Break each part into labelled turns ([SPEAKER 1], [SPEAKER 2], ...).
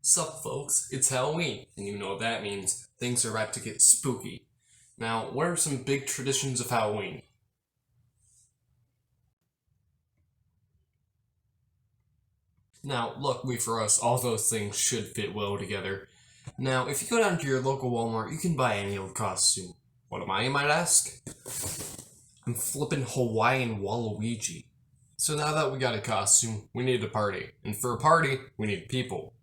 [SPEAKER 1] Sup folks, it's Halloween, and you know what that means. Things are about to get spooky. Now, what are some big traditions of Halloween? Now, luckily for us, all those things should fit well together. Now, if you go down to your local Walmart, you can buy any old costume. What am I, you might ask? I'm flippin' Hawaiian Waluigi. So now that we got a costume, we need a party. And for a party, we need people.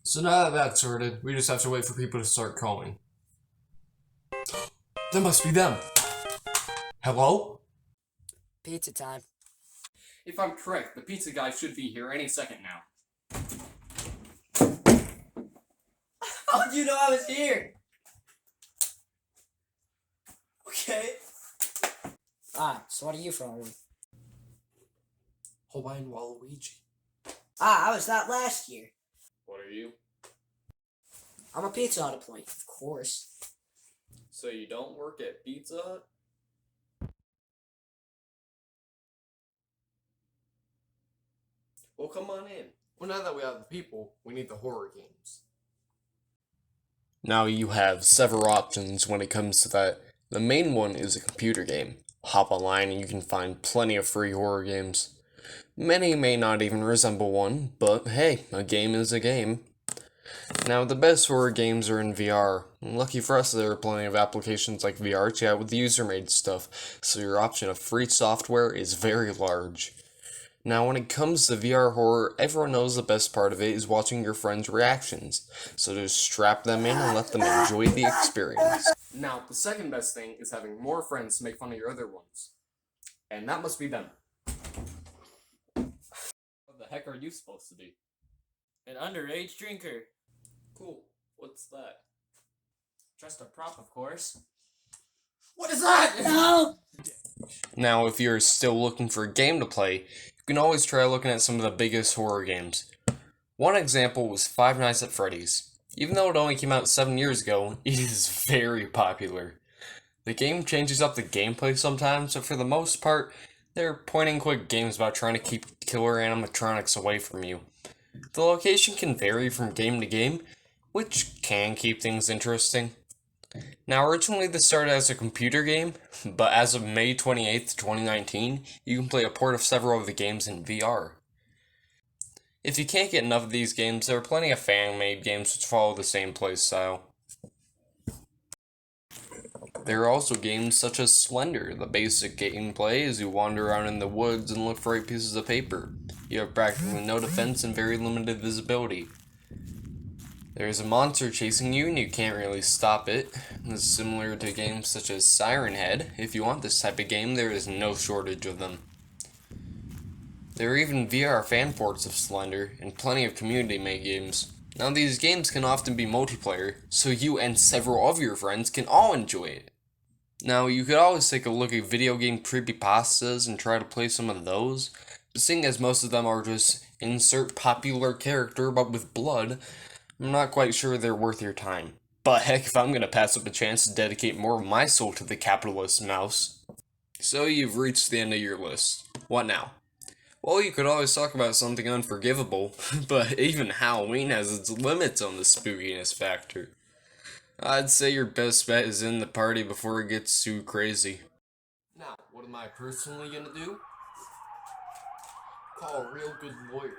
[SPEAKER 1] So now that that's sorted, we just have to wait for people to start calling. That must be them. Hello?
[SPEAKER 2] Pizza time.
[SPEAKER 1] If I'm correct, the pizza guy should be here any second now.
[SPEAKER 2] How did you know I was here? Okay. So what are you from?
[SPEAKER 1] Hawaiian Waluigi.
[SPEAKER 2] I was that last year.
[SPEAKER 1] What are you?
[SPEAKER 2] I'm a Pizza Hut employee, of course.
[SPEAKER 1] So you don't work at Pizza Hut? Well, come on in. Well, now that we have the people, we need the horror games. Now you have several options when it comes to that. The main one is a computer game. Hop online and you can find plenty of free horror games. Many may not even resemble one, but hey, a game is a game. Now, the best horror games are in VR. Lucky for us, there are plenty of applications like VR Chat with user-made stuff, so your option of free software is very large. Now, when it comes to VR horror, everyone knows the best part of it is watching your friends' reactions, so just strap them in and let them enjoy the experience. Now, the second best thing is having more friends to make fun of your other ones. And that must be them. What the heck are you supposed to be?
[SPEAKER 3] An underage drinker.
[SPEAKER 1] Cool. What's that?
[SPEAKER 3] Just a prop, of course.
[SPEAKER 1] What is that?
[SPEAKER 2] No!
[SPEAKER 1] Now, if you're still looking for a game to play, you can always try looking at some of the biggest horror games. One example was Five Nights at Freddy's. Even though it only came out 7 years ago, it is very popular. The game changes up the gameplay sometimes, but for the most part, they're point-and-click games about trying to keep killer animatronics away from you. The location can vary from game to game, which can keep things interesting. Now, originally this started as a computer game, but as of May 28th, 2019, you can play a port of several of the games in VR. If you can't get enough of these games, there are plenty of fan-made games which follow the same playstyle. There are also games such as Slender. The basic gameplay is you wander around in the woods and look for 8 pieces of paper. You have practically no defense and very limited visibility. There is a monster chasing you and you can't really stop it. This is similar to games such as Siren Head. If you want this type of game, there is no shortage of them. There are even VR fan ports of Slender and plenty of community-made games. Now these games can often be multiplayer, so you and several of your friends can all enjoy it. Now you could always take a look at video game creepypastas and try to play some of those, but seeing as most of them are just insert popular character but with blood, I'm not quite sure they're worth your time. But heck, if I'm gonna pass up a chance to dedicate more of my soul to the capitalist mouse. So you've reached the end of your list. What now? Well, you could always talk about something unforgivable, but even Halloween has its limits on the spookiness factor. I'd say your best bet is in the party before it gets too crazy. Now, what am I personally gonna do? Call a real good lawyer.